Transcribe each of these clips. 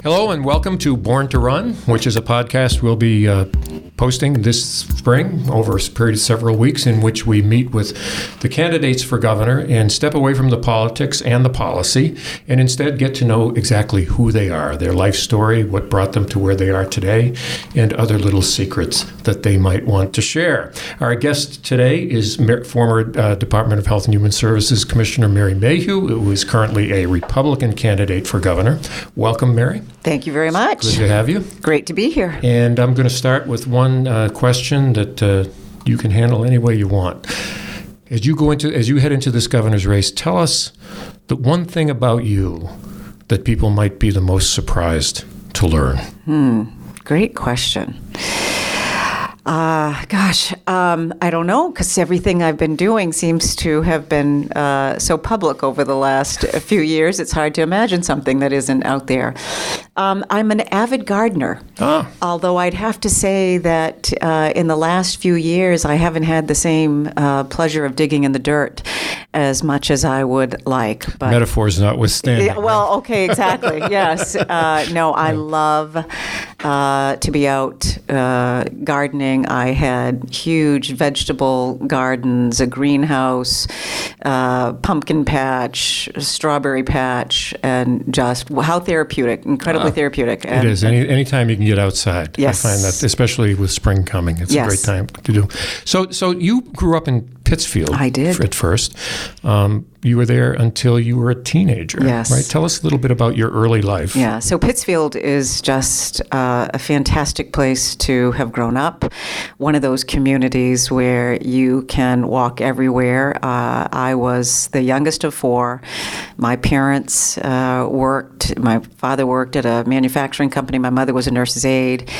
Hello and welcome to Born to Run, which is a podcast we'll be posting this spring over a period of several weeks in which we meet with the candidates for governor and step away from the politics and the policy and instead get to know exactly who they are, their life story, what brought them to where they are today, and other little secrets that they might want to share. Our guest today is former Department of Health and Human Services Commissioner Mary Mahew, who is currently a Republican candidate for governor. Welcome, Mary. Thank you very much. Good to have you. Great to be here. And I'm going to start with one question that you can handle any way you want. As you head into this governor's race, tell us the one thing about you that people might be the most surprised to learn. Great question. I don't know, because everything I've been doing seems to have been so public over the last few years. It's hard to imagine something that isn't out there. I'm an avid gardener, although I'd have to say that in the last few years, I haven't had the same pleasure of digging in the dirt as much as I would like. But metaphors notwithstanding. Yeah, well, okay, exactly. Yes. I love to be out gardening. I had huge vegetable gardens, a greenhouse, pumpkin patch, strawberry patch, and just how therapeutic, incredibly therapeutic. It is. Anytime you can get outside. Yes. I find that, especially with spring coming, it's a great time to do. So you grew up in Pittsfield. I did. At first. You were there until you were a teenager. Yes. Right? Tell us a little bit about your early life. Yeah. So Pittsfield is just a fantastic place to have grown up. One of those communities where you can walk everywhere. I was the youngest of four. My parents worked. My father worked at a manufacturing company. My mother was a nurse's aide.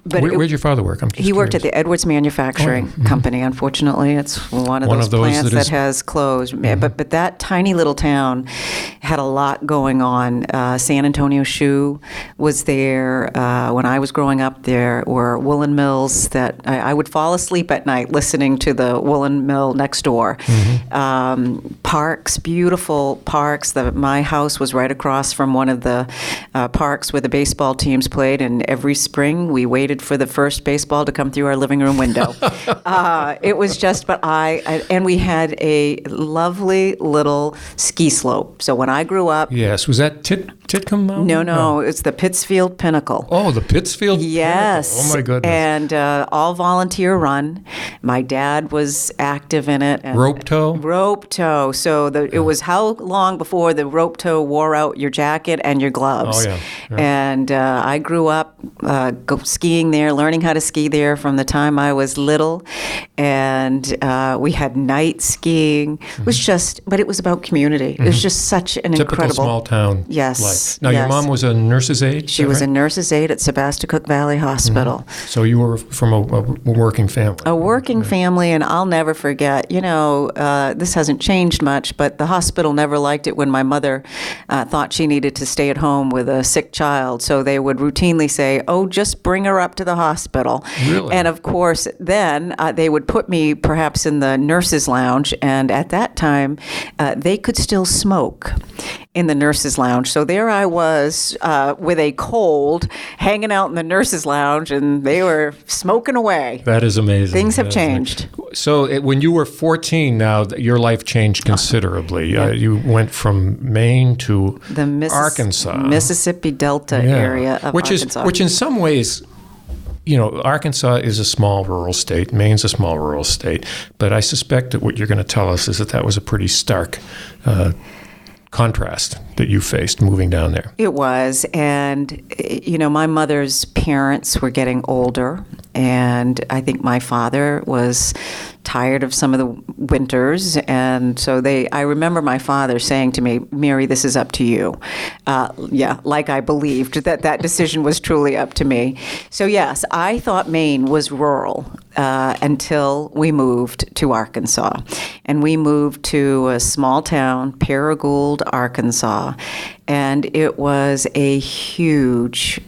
But where'd your father work? He worked at the Edwards Manufacturing Company. Unfortunately, it's one of those plants that has closed. Mm-hmm. But that tiny little town had a lot going on. San Antonio Shoe was there. When I was growing up, there were woolen mills that I would fall asleep at night listening to the woolen mill next door. Mm-hmm. Parks, beautiful parks. My house was right across from one of the parks where the baseball teams played, and every spring we waited for the first baseball to come through our living room window. It was just, and we had a lovely little ski slope. So when I grew up... Yes. Was that Titcomb Mountain? No. It's the Pittsfield Pinnacle. Oh, the Pittsfield Yes. Pinnacle. Oh, my goodness. And all volunteer run. My dad was active in it. And rope tow? Rope tow. So it was how long before the rope tow wore out your jacket and your gloves. Oh, yeah. And I grew up skiing there, learning how to ski there from the time I was little. And we had night skiing. It was just, but it was about community. It was just such an Typical incredible small town life. Now, your mom was a nurse's aide? She was a nurse's aide at Sebasticook Valley Hospital. Mm-hmm. So you were from a working family. A working family, and I'll never forget, this hasn't changed much, but the hospital never liked it when my mother thought she needed to stay at home with a sick child. So they would routinely say, just bring her up to the hospital. Really? And of course, then they would put me perhaps in the nurse's lounge, and at that time, they could still smoke in the nurse's lounge. So there I was with a cold, hanging out in the nurse's lounge, and they were smoking away. That is amazing. Things have changed. So when you were 14 now, your life changed considerably. You went from Maine to Arkansas. Mississippi Delta area of Arkansas. Which in some ways... Arkansas is a small rural state. Maine's a small rural state. But I suspect that what you're going to tell us is that was a pretty stark contrast that you faced moving down there. It was. And, my mother's parents were getting older. And I think my father was tired of some of the winters. And so I remember my father saying to me, Mary, this is up to you. Like I believed that decision was truly up to me. So yes, I thought Maine was rural until we moved to Arkansas. And we moved to a small town, Paragould, Arkansas. And it was a huge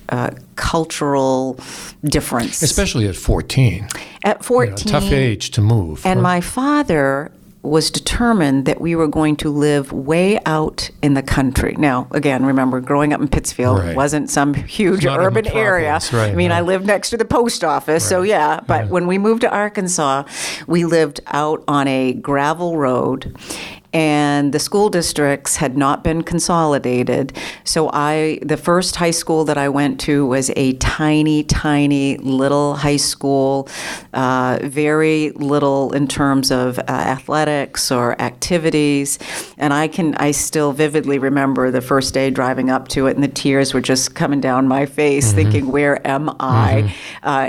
cultural difference. Especially at 14. At 14. Tough age to move. And my father was determined that we were going to live way out in the country. Now, again, remember, growing up in Pittsfield wasn't some huge urban area. Right, I mean, I lived next to the post office, so yeah. But when we moved to Arkansas, we lived out on a gravel road. And the school districts had not been consolidated. So the first high school that I went to was a tiny, tiny little high school, very little in terms of athletics or activities. And I still vividly remember the first day driving up to it, and the tears were just coming down my face, thinking, where am I?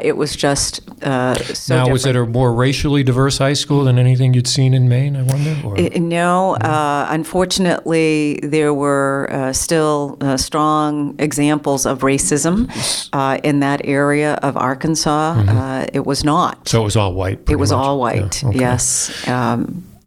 It was just so Now, different. was it a more racially diverse high school than anything you'd seen in Maine, I wonder? No. Unfortunately, there were still strong examples of racism in that area of Arkansas. It was not. So it was all white? It was much. all white, yes.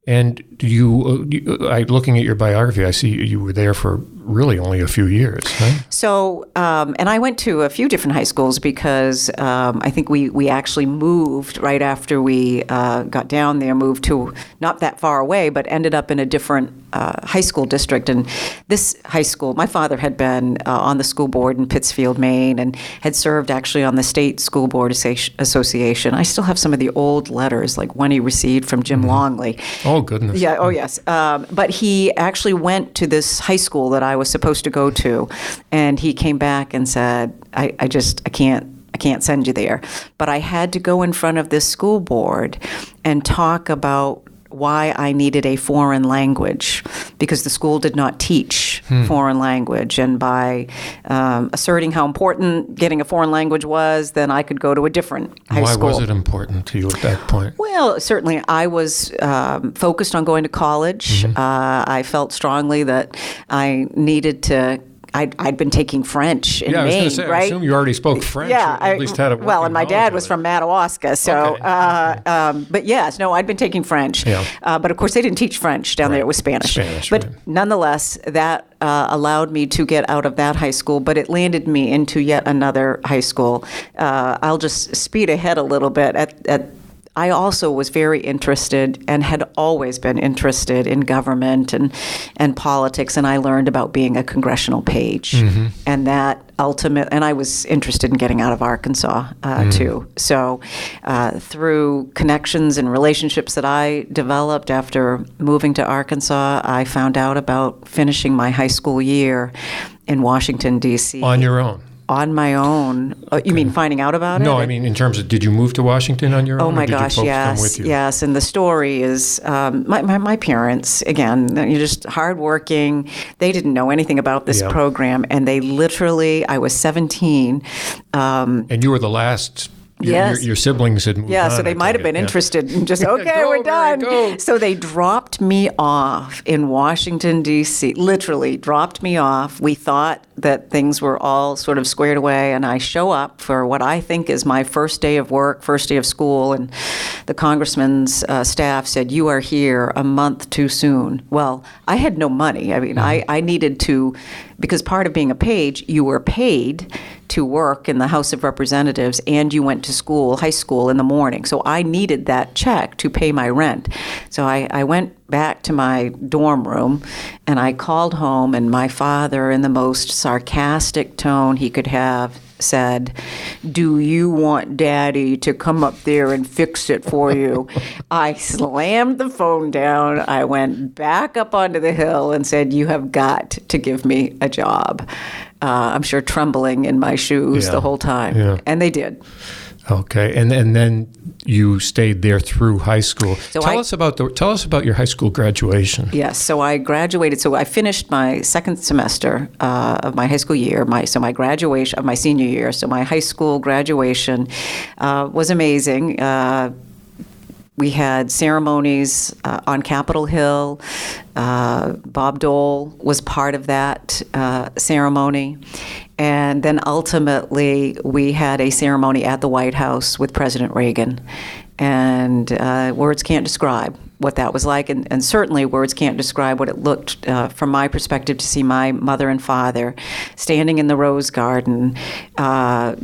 And looking at your biography, I see you were there for really only a few years, right? So, and I went to a few different high schools because I think we actually moved right after we got down there, moved to not that far away, but ended up in a different high school district. And this high school, my father had been on the school board in Pittsfield, Maine, and had served actually on the state school board association. I still have some of the old letters, like one he received from Jim Longley. Oh, goodness. Yeah, oh yes. But he actually went to this high school that I was supposed to go to, and he came back and said, I can't send you there. But I had to go in front of this school board and talk about why I needed a foreign language, because the school did not teach foreign language. And by asserting how important getting a foreign language was, then I could go to a different high school. Why was it important to you at that point? Well, certainly I was focused on going to college. I felt strongly that I needed to. I'd been taking French in Maine, I was going to say, right? I assume you already spoke French. Yeah, or at least had a well, and my dad was from Madawaska, so. Okay. But yes, no, I'd been taking French. Yeah. But of course, they didn't teach French down there; it was Spanish. But nonetheless, that allowed me to get out of that high school. But it landed me into yet another high school. I'll just speed ahead a little bit. I also was very interested and had always been interested in government and politics, and I learned about being a congressional page, and that and I was interested in getting out of Arkansas too. So through connections and relationships that I developed after moving to Arkansas, I found out about finishing my high school year in Washington, D.C. On your own? On my own. You mean finding out about it? No, I mean in terms of, did you move to Washington on your own? Oh my or gosh, did you yes, come with you? yes. And the story is my parents, again, you're just hardworking. They didn't know anything about this program, and they literally, I was 17. And you were the last. Yes. Your siblings had moved on. So they might have been interested in just, okay, we're done. So they dropped me off in Washington, D.C., literally dropped me off. We thought that things were all sort of squared away, and I show up for what I think is my first day of work, first day of school, and the congressman's staff said, "You are here a month too soon." Well, I had no money. I mean, I needed to, because part of being a page, you were paid to work in the House of Representatives, and you went to school, high school, in the morning. So I needed that check to pay my rent. So I went back to my dorm room, and I called home, and my father, in the most sarcastic tone he could have, said, "Do you want Daddy to come up there and fix it for you?" I slammed the phone down. I went back up onto the hill and said, "You have got to give me a job." I'm sure trembling in my shoes the whole time. Yeah. And they did. Okay, and then you stayed there through high school. So tell us about your high school graduation. Yes, so I graduated. So I finished my second semester of my high school year. My graduation of my senior year. So my high school graduation was amazing. We had ceremonies on Capitol Hill. Bob Dole was part of that ceremony. And then ultimately, we had a ceremony at the White House with President Reagan. And words can't describe what that was like, and certainly words can't describe what it looked from my perspective to see my mother and father standing in the rose garden,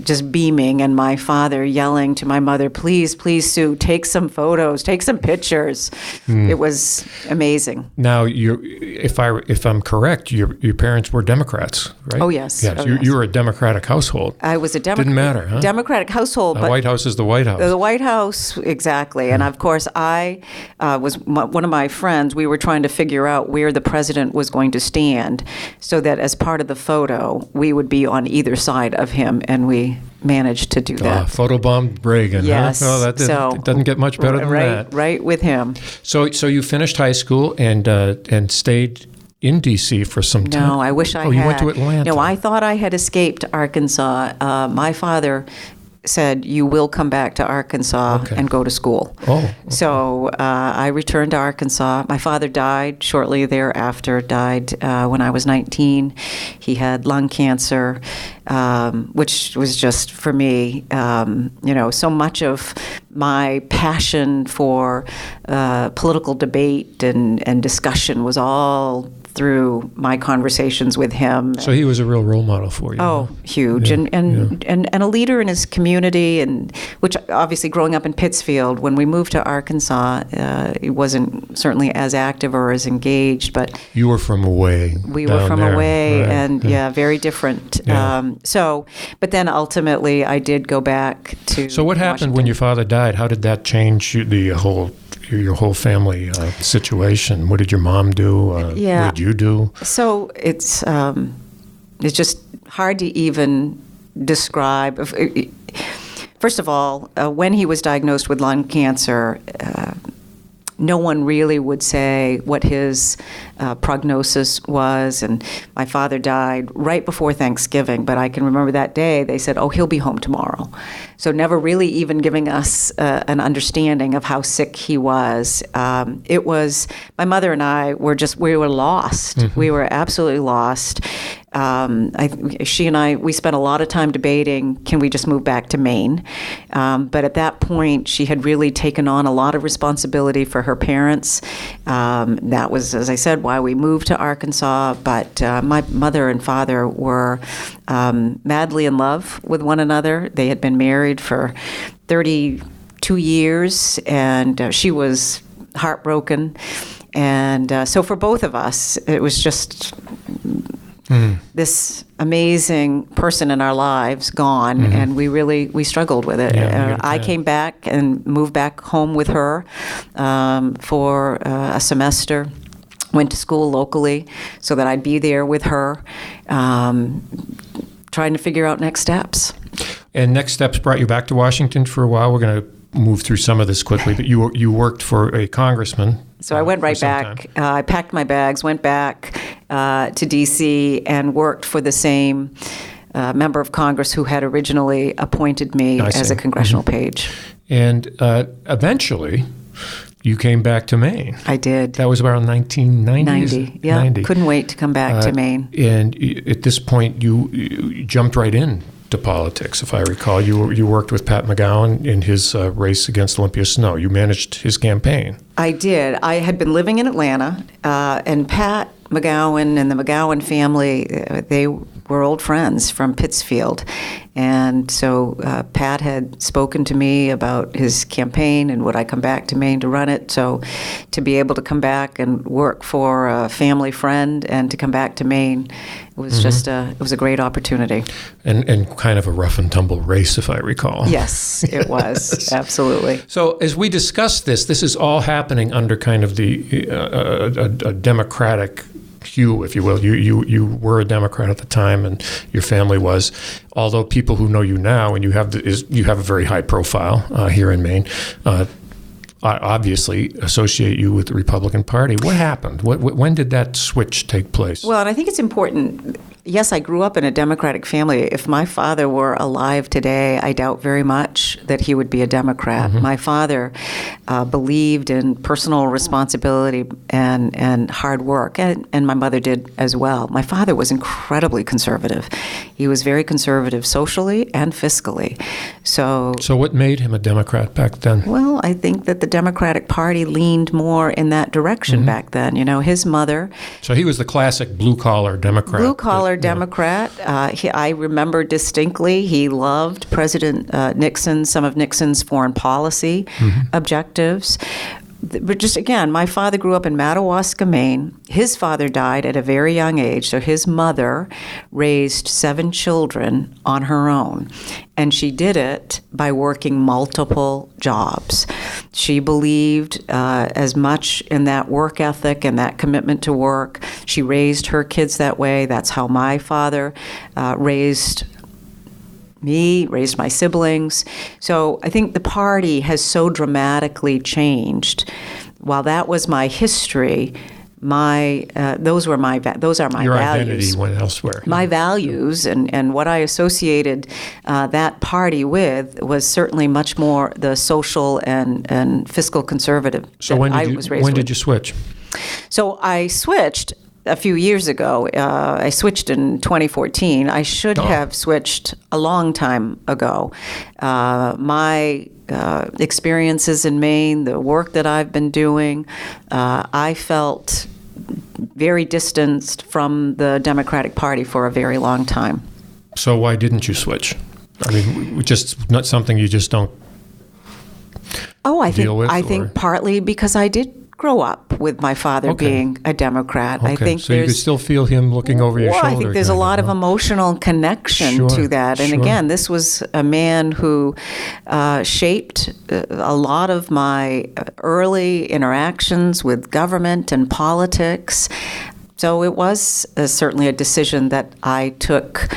just beaming, and my father yelling to my mother, "Please, please, Sue, take some photos, take some pictures." It was amazing. Now, if I'm correct, your parents were Democrats, right? Oh yes. Yes, you were a Democratic household. I was a Didn't matter, huh? Democratic household. The White House is the White House. The White House, exactly. And of course, I was one of my friends. We were trying to figure out where the president was going to stand, so that as part of the photo, we would be on either side of him, and we managed to do that. Photobombed Reagan. Yes. Huh? Oh, that doesn't get much better than that. Right with him. So you finished high school and stayed in D.C. for some time? No, I wish I had. Oh, you went to Atlanta. No, I thought I had escaped Arkansas. My father said, "You will come back to Arkansas and go to school." Oh. Okay. So I returned to Arkansas. My father died shortly thereafter, died when I was 19. He had lung cancer, which was just, for me, so much of my passion for political debate and discussion was all through my conversations with him. So he was a real role model for you. Oh, huge. Yeah. And a leader in his community, and which obviously growing up in Pittsfield, when we moved to Arkansas, he wasn't certainly as active or as engaged, but you were from away. We were from there. away, right. and very different. Yeah. But then ultimately I did go back to So what happened when your father died? How did that change your whole family situation? What did your mom do? What did you do? So it's just hard to even describe. First of all, when he was diagnosed with lung cancer, no one really would say what his prognosis was. And my father died right before Thanksgiving, but I can remember that day they said, "Oh, he'll be home tomorrow." So never really even giving us an understanding of how sick he was. It was, my mother and I we were lost. Mm-hmm. We were absolutely lost. She and I, we spent a lot of time debating, can we just move back to Maine? But at that point, she had really taken on a lot of responsibility for her parents. That was, as I said, why we moved to Arkansas. But my mother and father were madly in love with one another. They had been married for 32 years, and she was heartbroken. And so for both of us, it was just this amazing person in our lives gone, and we struggled with it. I came back and moved back home with her for a semester. Went to school locally so that I'd be there with her, trying to figure out next steps. And next steps brought you back to Washington for a while. We're going to move through some of this quickly, but you worked for a congressman. So I went right back. I packed my bags, went back to D.C. and worked for the same member of Congress who had originally appointed me as a congressional page. And eventually, you came back to Maine. I did. That was around 1990. 90, yeah. 90. Couldn't wait to come back to Maine. And at this point, you jumped right in to politics, if I recall. You worked with Pat McGowan in his race against Olympia Snowe. You managed his campaign. I did. I had been living in Atlanta, and Pat McGowan and the McGowan family, they were old friends from Pittsfield. And so Pat had spoken to me about his campaign and would I come back to Maine to run it. So to be able to come back and work for a family friend and to come back to Maine, it was just it was a great opportunity. And kind of a rough and tumble race, if I recall. Yes, it was. Absolutely. So as we discuss this is all happening under kind of the a Democratic hue, if you will. You were a Democrat at the time, and your family was. Although people who know you now, and you have a very high profile here in Maine, obviously associate you with the Republican Party. What happened? When did that switch take place? Well, and I think it's important. Yes, I grew up in a Democratic family. If my father were alive today, I doubt very much that he would be a Democrat. Mm-hmm. My father believed in personal responsibility and hard work, and my mother did as well. My father was incredibly conservative. He was very conservative socially and fiscally. So what made him a Democrat back then? Well, I think that the Democratic Party leaned more in that direction mm-hmm. back then. His mother... So he was the classic blue-collar Democrat. Blue-collar Democrat. I remember distinctly he loved President Nixon, some of Nixon's foreign policy mm-hmm. objectives. But just again, my father grew up in Madawaska, Maine. His father died at a very young age, so his mother raised 7 children on her own. And she did it by working multiple jobs. She believed as much in that work ethic and that commitment to work. She raised her kids that way. That's how my father raised my siblings. So I think the party has so dramatically changed. While that was my history, those are my Your values. Your identity went elsewhere. My values and what I associated that party with was certainly much more the social and fiscal conservative. So when did you switch? So I switched a few years ago. I switched in 2014. I should have switched a long time ago. My experiences in Maine, the work that I've been doing, I felt very distanced from the Democratic Party for a very long time. So why didn't you switch? I mean, just not something you just don't deal with? I think partly because I did grow up with my father being a Democrat. Okay. I think so you could still feel him looking over your shoulder. I think there's a lot of emotional connection to that. And again, this was a man who shaped a lot of my early interactions with government and politics. So it was certainly a decision that I took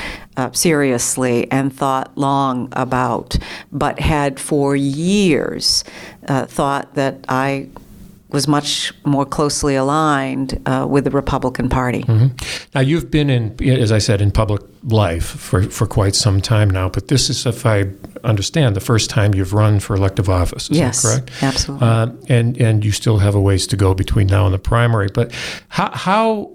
seriously and thought long about, but had for years thought that I was much more closely aligned with the Republican Party. Mm-hmm. Now, you've been as I said, in public life for quite some time now, but this is, if I understand, the first time you've run for elective office. Is that correct? Yes, absolutely. And you still have a ways to go between now and the primary. But how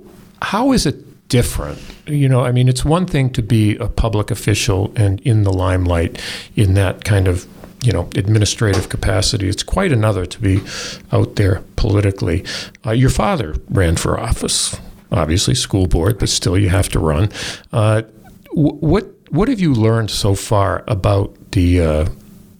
is it different? I mean, it's one thing to be a public official and in the limelight in that kind of administrative capacity. It's quite another to be out there politically. Your father ran for office, obviously school board, but still you have to run. What have you learned so far about the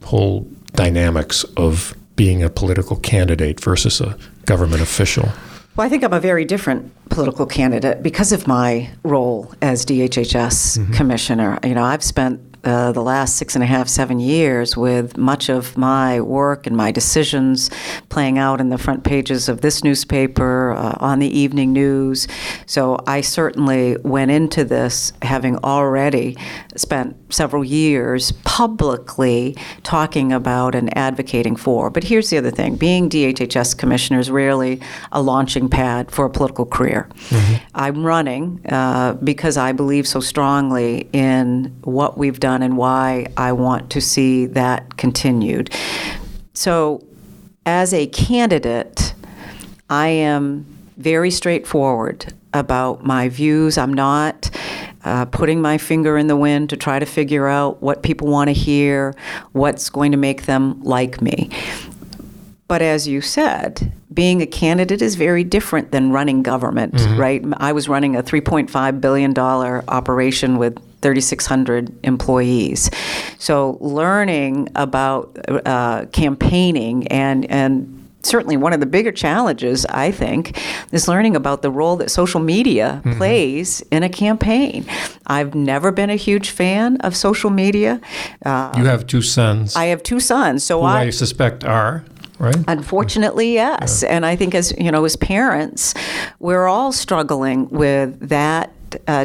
whole dynamics of being a political candidate versus a government official? Well, I think I'm a very different political candidate because of my role as DHHS mm-hmm. commissioner. I've spent the last 6.5, 7 years with much of my work and my decisions playing out in the front pages of this newspaper, on the evening news. So I certainly went into this having already spent several years publicly talking about and advocating for. But here's the other thing. Being DHHS commissioner is rarely a launching pad for a political career. Mm-hmm. I'm running because I believe so strongly in what we've done and why I want to see that continued. So as a candidate, I am very straightforward about my views. I'm not putting my finger in the wind to try to figure out what people want to hear, what's going to make them like me. But as you said, being a candidate is very different than running government, mm-hmm. right? I was running a $3.5 billion operation with 3,600 employees. So learning about campaigning and certainly one of the bigger challenges, I think, is learning about the role that social media mm-hmm. plays in a campaign. I've never been a huge fan of social media. You have 2 sons. I have 2 sons. So who I suspect are... Right? Unfortunately, yes. Yeah. And I think as parents, we're all struggling with that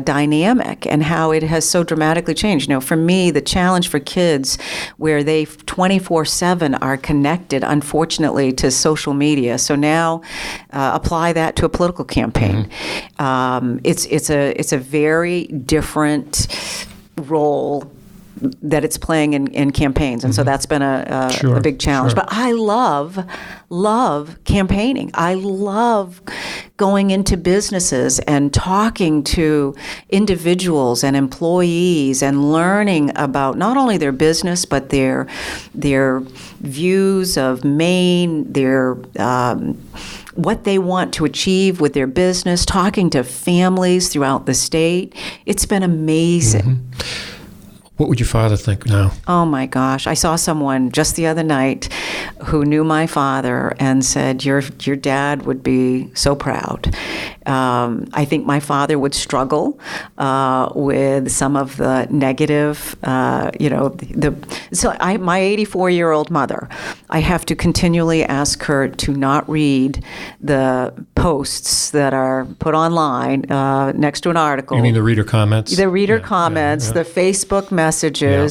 dynamic and how it has so dramatically changed. For me, the challenge for kids where they 24/7 are connected, unfortunately, to social media. So now apply that to a political campaign. Mm-hmm. It's a very different role that it's playing in campaigns. And so that's been a big challenge. Sure. But I love campaigning. I love going into businesses and talking to individuals and employees and learning about not only their business, but their views of Maine, their what they want to achieve with their business, talking to families throughout the state. It's been amazing. Mm-hmm. What would your father think now? Oh, my gosh. I saw someone just the other night who knew my father and said, your dad would be so proud. I think my father would struggle with some of the negative, my 84-year-old mother, I have to continually ask her to not read the posts that are put online next to an article. You mean the reader comments? The reader comments, the Facebook messages. Yeah.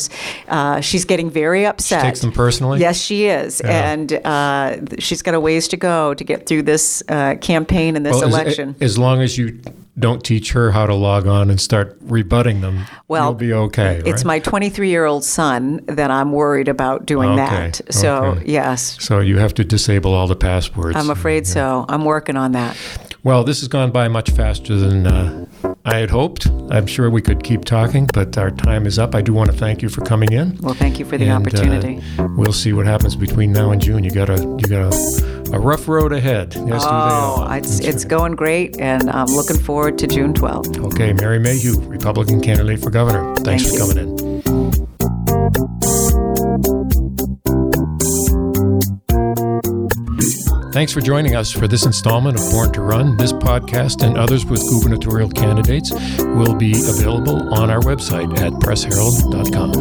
She's getting very upset. She takes them personally? Yes, she is. Yeah. And she's got a ways to go to get through this campaign and this election. As long as you don't teach her how to log on and start rebutting them, you'll be okay, right? It's my 23-year-old son that I'm worried about doing that. So, yes. So you have to disable all the passwords. I'm afraid so. I'm working on that. Well, this has gone by much faster than I had hoped. I'm sure we could keep talking, but our time is up. I do want to thank you for coming in. Well, thank you for the opportunity. We'll see what happens between now and June. You got a rough road ahead. Yes, it's going great, and I'm looking forward to June 12th. Okay, Mary Mayhew, Republican candidate for governor. Thanks for coming in. Thanks for joining us for this installment of Born to Run. This podcast and others with gubernatorial candidates will be available on our website at pressherald.com.